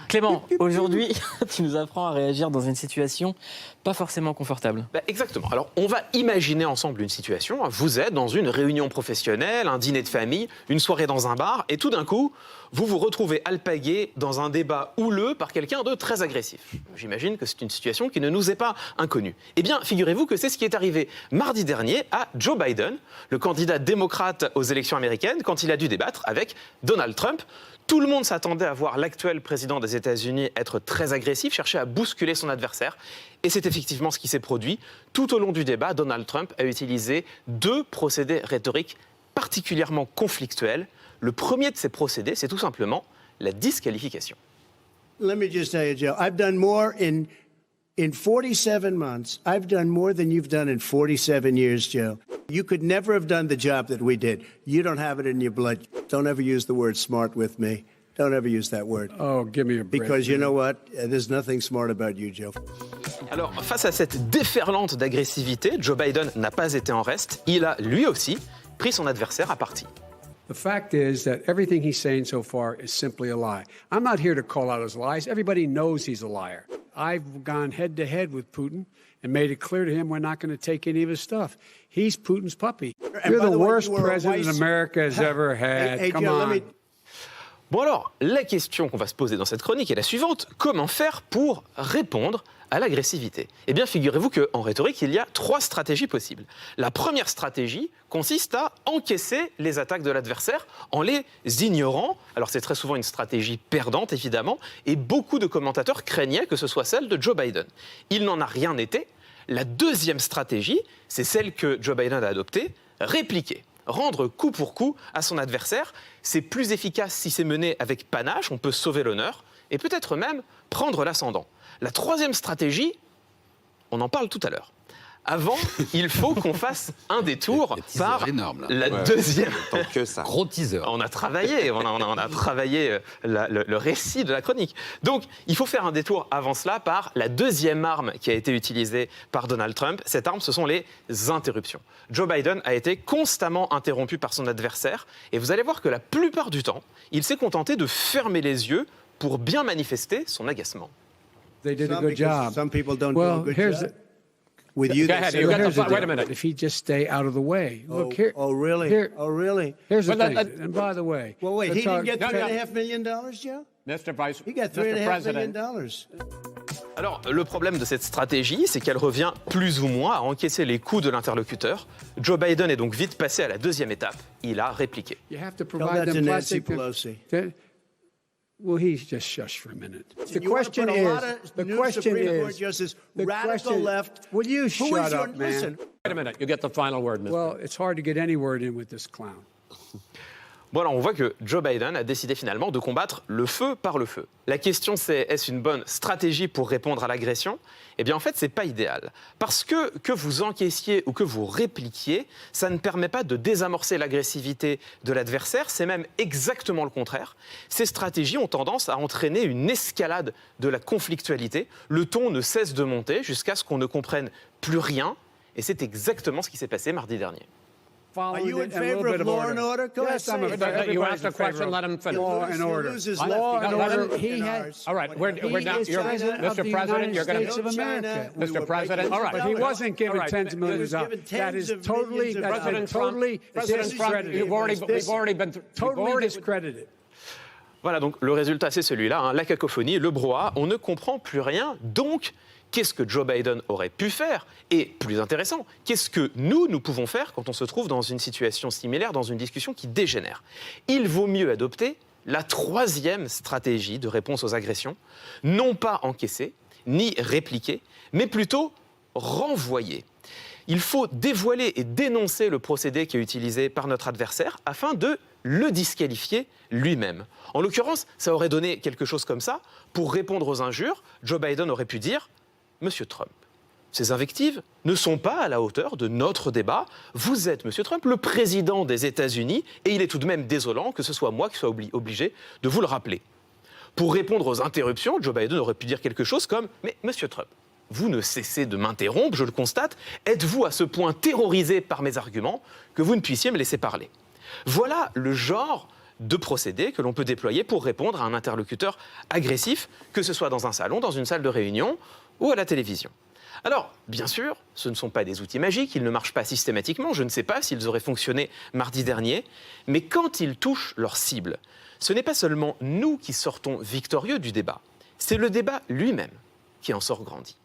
Clément, aujourd'hui, tu nous apprends à réagir dans une situation pas forcément confortable. Exactement. Alors, on va imaginer ensemble une situation. Vous êtes dans une réunion professionnelle, un dîner de famille, une soirée dans un bar, et tout d'un coup, vous vous retrouvez alpagué dans un débat houleux par quelqu'un de très agressif. J'imagine que c'est une situation qui ne nous est pas inconnue. Eh bien, figurez-vous que c'est ce qui est arrivé mardi dernier à Joe Biden, le candidat démocrate aux élections américaines, quand il a dû débattre avec Donald Trump. Tout le monde s'attendait à voir l'actuel président des États-Unis être très agressif, chercher à bousculer son adversaire. Et c'est effectivement ce qui s'est produit. Tout au long du débat, Donald Trump a utilisé deux procédés rhétoriques particulièrement conflictuels. Le premier de ces procédés, c'est tout simplement la disqualification. Let me just tell you, Joe, I've done more in 47 months. I've done more than you've done in 47 years, Joe. You could never have done the job that we did. You don't have it in your blood. Don't ever use the word smart with me. Don't ever use that word. Oh, give me a break. Because you know what? There's nothing smart about you, Joe. Alors, face à cette déferlante d'agressivité, Joe Biden n'a pas été en reste. Il a, lui aussi, pris son adversaire à partie. The fact is that everything he's saying so far is simply a lie. I'm not here to call out his lies. Everybody knows he's a liar. I've gone head to head with Putin and made it clear to him we're not going to take any of his stuff. He's Putin's puppy. You're the worst president America has ever had. Hey, Come Joe, on. Bon alors, la question qu'on va se poser dans cette chronique est la suivante. Comment faire pour répondre à l'agressivité? Eh bien, figurez-vous qu'en rhétorique, il y a trois stratégies possibles. La première stratégie consiste à encaisser les attaques de l'adversaire en les ignorant. Alors, c'est très souvent une stratégie perdante, évidemment, et beaucoup de commentateurs craignaient que ce soit celle de Joe Biden. Il n'en a rien été. La deuxième stratégie, c'est celle que Joe Biden a adoptée, répliquer. Rendre coup pour coup à son adversaire, c'est plus efficace si c'est mené avec panache, on peut sauver l'honneur, et peut-être même prendre l'ascendant. La troisième stratégie, on en parle tout à l'heure. Avant, il faut qu'on fasse un détour par la deuxième. Que ça. Gros teaser. On a travaillé, on a travaillé le récit de la chronique. Donc, il faut faire un détour avant cela par la deuxième arme qui a été utilisée par Donald Trump. Cette arme, ce sont les interruptions. Joe Biden a été constamment interrompu par son adversaire. Et vous allez voir que la plupart du temps, il s'est contenté de fermer les yeux pour bien manifester son agacement. They did a good job. Some people don't Well, do a good here's job. the- With you, Go they ahead. say, You got "Here's the, the wait a deal." minute. If he'd just stay out of the way. Oh, Look here. oh, really? Here, Oh, really? here's the Well, thing. And by the way, Well, wait, he let's didn't talk- get No, no. $3.5 million, Joe? Mr. Vice, He got Mr. $3.5 million. President. Alors, le problème de cette stratégie, c'est qu'elle revient plus ou moins à encaisser les coups de l'interlocuteur. Joe Biden est donc vite passé à la deuxième étape. Il a répliqué. You have to Tell provide that to them Nancy plastic. Pelosi. Well, he's just shush for a minute. The You wanna question put a lot is, of the new question Supreme is, Court justice, the radical question- left. Will you Who shut is your, up, man? listen, Wait a minute. You get the final word, Mr. Well, it's hard to get any word in with this clown. Bon, alors on voit que Joe Biden a décidé finalement de combattre le feu par le feu. La question c'est, est-ce une bonne stratégie pour répondre à l'agression? Eh bien en fait, c'est pas idéal. Parce que vous encaissiez ou que vous répliquiez, ça ne permet pas de désamorcer l'agressivité de l'adversaire, c'est même exactement le contraire. Ces stratégies ont tendance à entraîner une escalade de la conflictualité. Le ton ne cesse de monter jusqu'à ce qu'on ne comprenne plus rien. Et c'est exactement ce qui s'est passé mardi dernier. are Following you in it and a little favor bit of law and order? Go ahead, Yes, I'm say a it. favor. You Everybody's asked a in favor question, of let him finish. Law and You'll order. lose his Law left. and You'll order. lose He his had. ours. All right, we're He down. is You're, president of Mr. the President, you're United going States to. of America. We Mr. were President, breaking all right. But he wasn't given All right. tens of millions of Given dollars. That tens is of totally, millions of that's President totally President Trump, discredited. we've already been. Totally discredited. Voilà, donc le résultat, c'est celui-là, hein, la cacophonie, le brouhaha, on ne comprend plus rien. Donc, qu'est-ce que Joe Biden aurait pu faire? Et plus intéressant, qu'est-ce que nous pouvons faire quand on se trouve dans une situation similaire, dans une discussion qui dégénère? Il vaut mieux adopter la troisième stratégie de réponse aux agressions, non pas encaisser, ni répliquer, mais plutôt renvoyer. Il faut dévoiler et dénoncer le procédé qui est utilisé par notre adversaire afin de le disqualifier lui-même. En l'occurrence, ça aurait donné quelque chose comme ça. Pour répondre aux injures, Joe Biden aurait pu dire « Monsieur Trump, ces invectives ne sont pas à la hauteur de notre débat. Vous êtes, Monsieur Trump, le président des États-Unis et il est tout de même désolant que ce soit moi qui sois obligé de vous le rappeler. » Pour répondre aux interruptions, Joe Biden aurait pu dire quelque chose comme « Mais Monsieur Trump, vous ne cessez de m'interrompre, je le constate. Êtes-vous à ce point terrorisé par mes arguments que vous ne puissiez me laisser parler ?» Voilà le genre de procédés que l'on peut déployer pour répondre à un interlocuteur agressif, que ce soit dans un salon, dans une salle de réunion ou à la télévision. Alors, bien sûr, ce ne sont pas des outils magiques, ils ne marchent pas systématiquement, je ne sais pas s'ils auraient fonctionné mardi dernier, mais quand ils touchent leur cible, ce n'est pas seulement nous qui sortons victorieux du débat, c'est le débat lui-même qui en sort grandi.